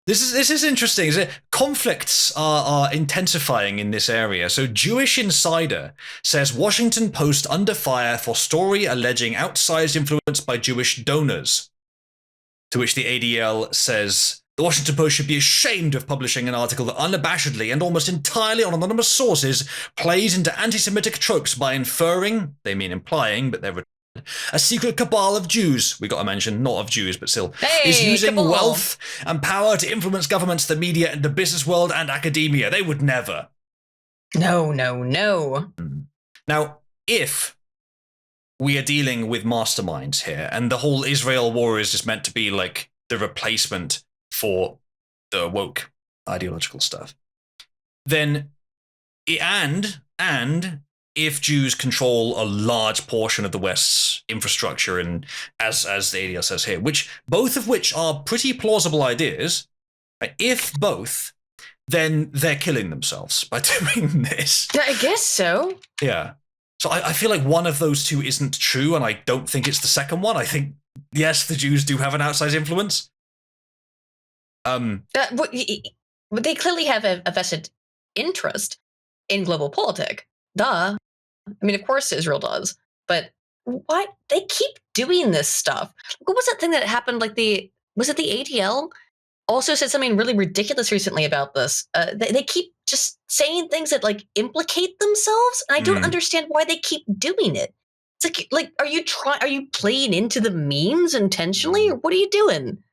This is interesting. Conflicts are intensifying in this area. So Jewish Insider says Washington Post under fire for story alleging outsized influence by Jewish donors. To which the ADL says the Washington Post should be ashamed of publishing an article that unabashedly and almost entirely on anonymous sources plays into anti-Semitic tropes by inferring, they mean implying, but they're a secret cabal of Jews, we got to mention, not of Jews, but still, is using cabal. wealth and power to influence governments, the media, and the business world and academia. They would never. No. Now, if we are dealing with masterminds here, and the whole Israel war is just meant to be like the replacement for the woke ideological stuff, then, and if Jews control a large portion of the West's infrastructure, and as the ADL says here, both of which are pretty plausible ideas, right? If both, then they're killing themselves by doing this. I guess so. Yeah. So I feel like one of those two isn't true, and I don't think it's the second one. I think, yes, the Jews do have an outsized influence. But they clearly have a vested interest in global politics. Duh. I mean, of course Israel does, but what? They keep doing this stuff. What was that thing that happened? Was it the ADL? Also said something really ridiculous recently about this. They keep just saying things that implicate themselves, and I don't understand why they keep doing it. It's like are you playing into the memes intentionally, or what are you doing?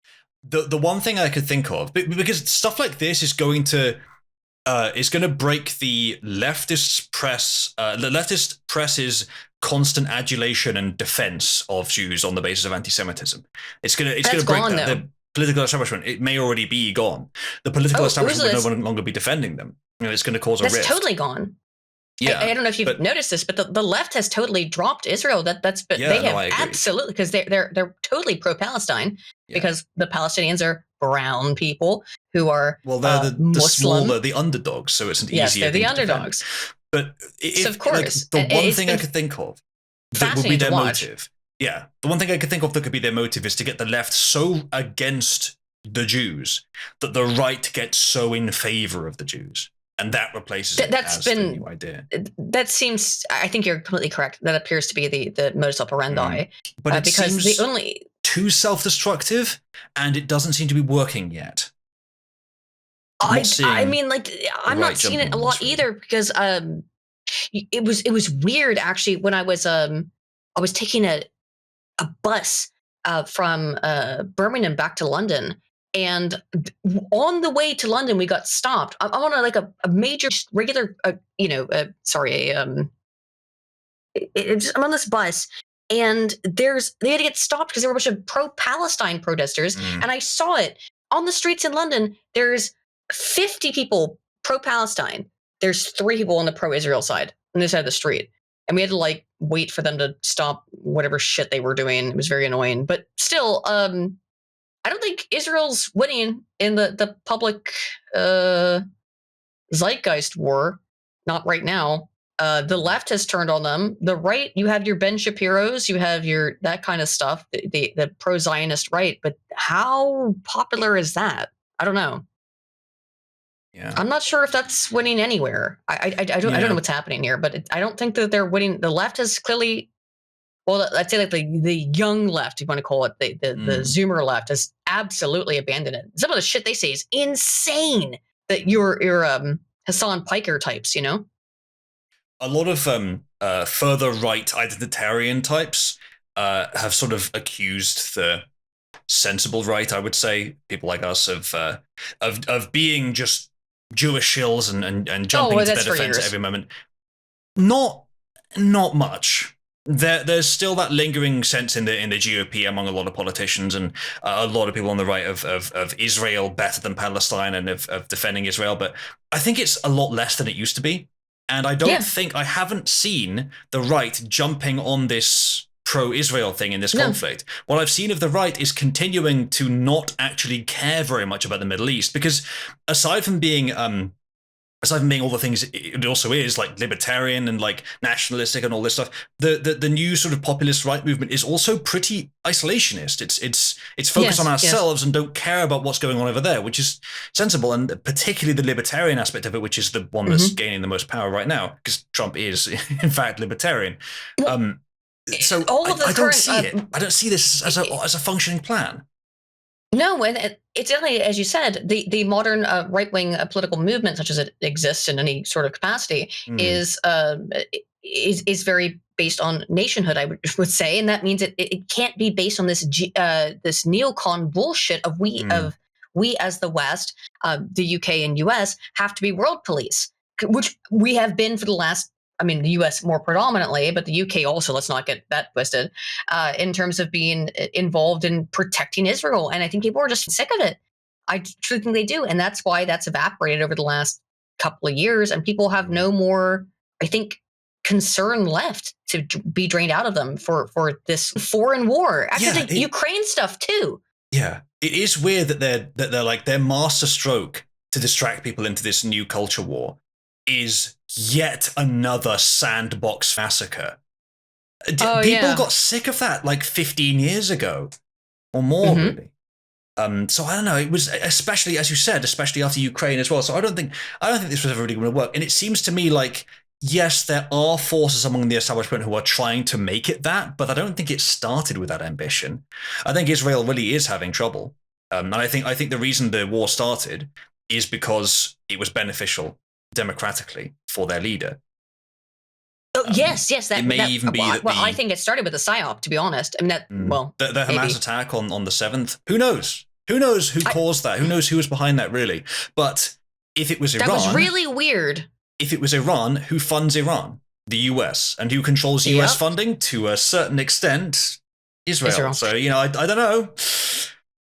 The one thing I could think of, because stuff like this is going to break the leftist press's constant adulation and defense of Jews on the basis of anti-Semitism. It's going to break that. The political establishment, it may already be gone. The political establishment will no longer be defending them. It's going to cause a rift. That's totally gone. Yeah, I don't know if you've noticed this, but the left has totally dropped Israel. They have absolutely, because they're totally pro-Palestine, because the Palestinians are brown people who are they're the smaller, the underdogs, so it's an easier. They're the underdogs. But so of course, the one thing I could think of that would be their motive. Yeah, the one thing I could think of that could be their motive is to get the left so against the Jews that the right gets so in favor of the Jews. And that replaces the new idea. That seems, I think you're completely correct. That appears to be the modus operandi. But it seems too self-destructive, and it doesn't seem to be working yet. I'm not seeing it a lot either, because it was weird actually when I was taking a bus from Birmingham back to London. And on the way to London, we got stopped. I'm on a major regular, I'm on this bus, and they had to get stopped because there were a bunch of pro-Palestine protesters. And I saw it on the streets in London. There's 50 people pro-Palestine. There's 3 people on the pro-Israel side on this side of the street. And we had to wait for them to stop whatever shit they were doing. It was very annoying, but still, I don't think Israel's winning in the public zeitgeist war. Not right now. The left has turned on them. The right, you have your Ben Shapiro's, you have your that kind of stuff, the pro-Zionist right. But how popular is that? I don't know. Yeah, I'm not sure if that's winning anywhere. I don't know what's happening here, but I don't think that they're winning. The left has clearly. Well, I'd say the young left, you want to call it, the Zoomer left, has absolutely abandoned it. Some of the shit they say is insane. That your Hassan Piker types, A lot of further right identitarian types have sort of accused the sensible right, I would say, people like us, of being just Jewish shills and jumping to their defense at every moment. Not much. There's still that lingering sense in the GOP among a lot of politicians and a lot of people on the right of Israel better than Palestine and of defending Israel, but I think it's a lot less than it used to be. And I haven't seen the right jumping on this pro-Israel thing in this conflict. What I've seen of the right is continuing to not actually care very much about the Middle East, because aside from being aside from being all the things it also is, like libertarian and like nationalistic and all this stuff, the new sort of populist right movement is also pretty isolationist. It's focused on Yes, yes. ourselves and don't care about what's going on over there, which is sensible, and particularly the libertarian aspect of it, which is the one that's Hmm. gaining the most power right now, because Trump is in fact libertarian. Well, Um, so all of the I don't current see it. I don't see this as a functioning plan. no, and it's definitely, as you said, the modern right wing political movement, such as it exists in any sort of capacity, Mm, is is very based on nationhood. I would say, and that means it can't be based on this neocon bullshit of mm, we as the West, the UK and US have to be world police, which we have been for the last. I mean, the US more predominantly, but the UK also. Let's not get that twisted in terms of being involved in protecting Israel. And I think people are just sick of it. I truly think they do. And that's why that's evaporated over the last couple of years. And people have mm. no more, I think, concern left to be drained out of them for this foreign war. Actually, Yeah, the Ukraine stuff too. yeah. It is weird that they're like their master stroke to distract people into this new culture war is yet another sandbox massacre. Oh, People yeah. got sick of that like 15 years ago or more, Mm-hmm. really. So I don't know. It was especially, as you said, especially after Ukraine as well. So I don't think this was ever really going to work. And it seems to me like yes, there are forces among the establishment who are trying to make it that, but I don't think it started with that ambition. I think Israel really is having trouble, and I think the reason the war started is because it was beneficial democratically for their leader. Oh, Um, yes, yes. it That may that even be that well, I the think it started with a psyop. To be honest, I mean that. Well, the Hamas maybe. attack on the 7th. Who knows? Who knows who I, caused that? Who knows who was behind that really? But if it was that was Iran, really weird. who funds Iran? The US. And who controls US Yep, funding? To a certain extent, Israel. Israel. So, I don't know.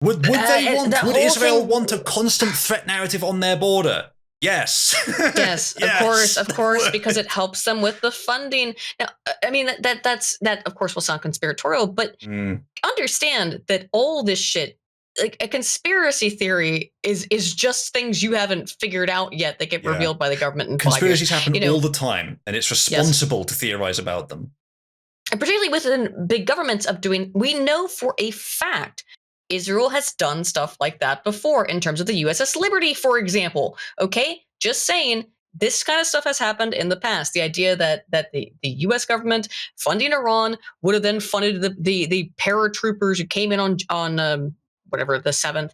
Would they The would whole Israel thing. want a constant threat narrative on their border? Yes. Yes, Yes, of they course, because would. it helps them with the funding. Now, I mean that of course will sound conspiratorial, but Mm, understand that all this shit, like a conspiracy theory, is just things you haven't figured out yet that get yeah. revealed by the government in 5 years. Conspiracies happen You all know, the time, and it's yes, responsible to theorize about them. and particularly within big governments of doing. We know for a fact Israel has done stuff like that before in terms of the USS Liberty, for example. Okay, just saying. This kind of stuff has happened in the past. The idea that the U.S. government funding Iran would have then funded the paratroopers who came in on whatever the 7th.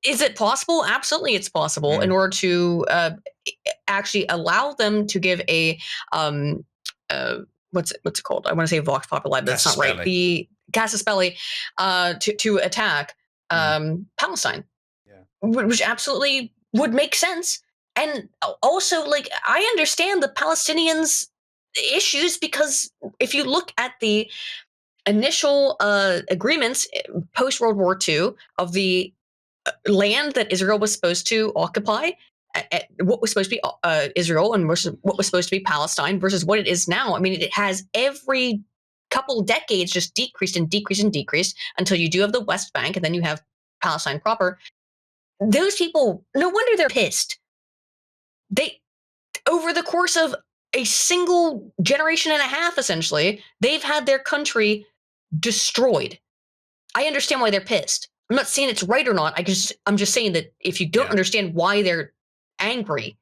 Is it possible? Absolutely, it's possible. In Mm. order to actually allow them to give a um, uh, what's it called? I want to say Vox Populi, but it's not Casus right. belli. The Casus Belli to attack Mm. Palestine, Yeah. which absolutely would make sense. And also, like, I understand the Palestinians' issues because if you look at the initial agreements post World War II of the land that Israel was supposed to occupy, what was supposed to be Israel and versus what was supposed to be Palestine versus what it is now. I mean, it has every couple decades just decreased and decreased and decreased until you do have the West Bank and then you have Palestine proper. Those people, no wonder they're pissed. They, over the course of a single generation and a half, essentially, they've had their country destroyed. I understand why they're pissed. I'm not saying it's right or not. I'm just saying that if you don't Yeah. understand why they're angry,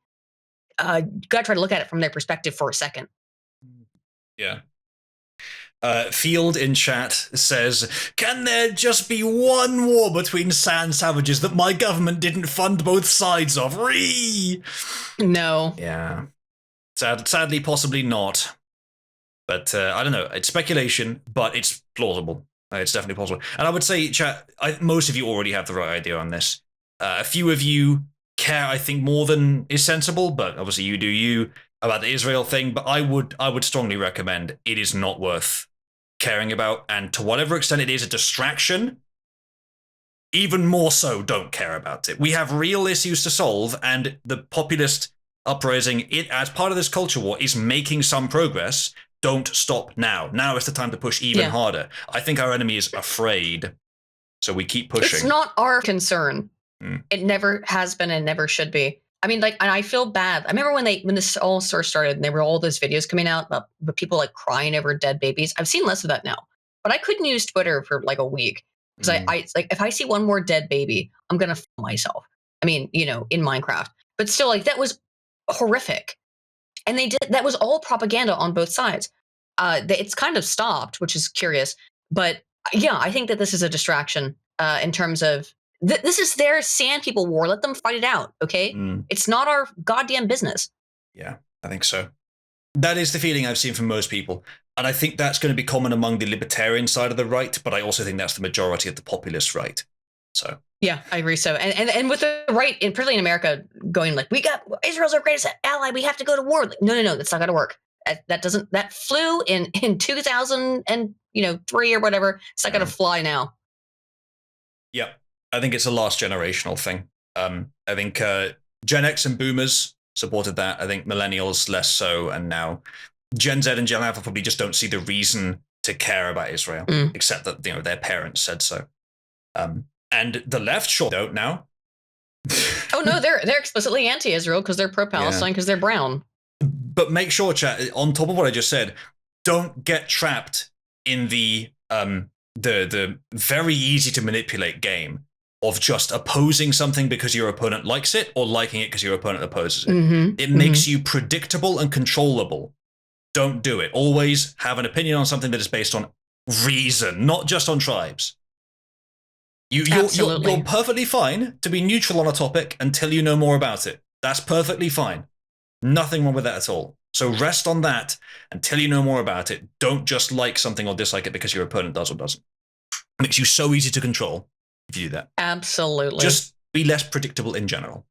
you gotta try to look at it from their perspective for a second. Yeah. Field in chat says, "Can there just be one war between sand savages that my government didn't fund both sides of?" Ree! No. Yeah. Sadly, possibly not. But I don't know. It's speculation, but it's plausible. It's definitely possible. And I would say, chat, most of you already have the right idea on this. A few of you care, I think, more than is sensible, but obviously you do you about the Israel thing. But I would strongly recommend it is not worth caring about, and to whatever extent it is a distraction, even more so, don't care about it. We have real issues to solve, and the populist uprising, it as part of this culture war, is making some progress. Don't stop now. Now is the time to push even Yeah. harder. I think our enemy is afraid, so we keep It's pushing. not our concern. Mm. It never has been and never should be. I mean, like, and I feel bad. I remember when this all sort of started, and there were all those videos coming out about people like crying over dead babies. I've seen less of that now, but I couldn't use Twitter for like a week because I like if I see one more dead baby, I'm gonna f myself. I mean, in Minecraft, but still, like that was horrific, and they did that was all propaganda on both sides. It's kind of stopped, which is curious, but yeah, I think that this is a distraction in terms of this is their Sand People war. Let them fight it out, okay? Mm, It's not our goddamn business. yeah, I think so. That is the feeling I've seen from most people. And I think that's going to be common among the libertarian side of the right, but I also think that's the majority of the populist right. So Yeah, I agree. So, and with the right, and particularly in America, going like, we got Israel's our greatest ally. We have to go to war. Like, no, no, no, that's not going to work. That doesn't. That flew in 2003 or whatever. It's not going to fly now. yeah, I think it's a last generational thing. I think Gen X and Boomers supported that. I think Millennials less so, and now Gen Z and Gen Alpha probably just don't see the reason to care about Israel, except that their parents said so. And the left sure don't now. Oh no, they're explicitly anti-Israel because they're pro-Palestine because they're brown. But make sure, chat, on top of what I just said, don't get trapped in the very easy to manipulate game of just opposing something because your opponent likes it or liking it because your opponent opposes it. It makes you predictable and controllable. Don't do it. Always have an opinion on something that is based on reason, not just on tribes. You're perfectly fine to be neutral on a topic until you know more about it. That's perfectly fine. Nothing wrong with that at all. So rest on that until you know more about it. Don't just like something or dislike it because your opponent does or doesn't. It makes you so easy to control if you do that. Absolutely. Just be less predictable in general.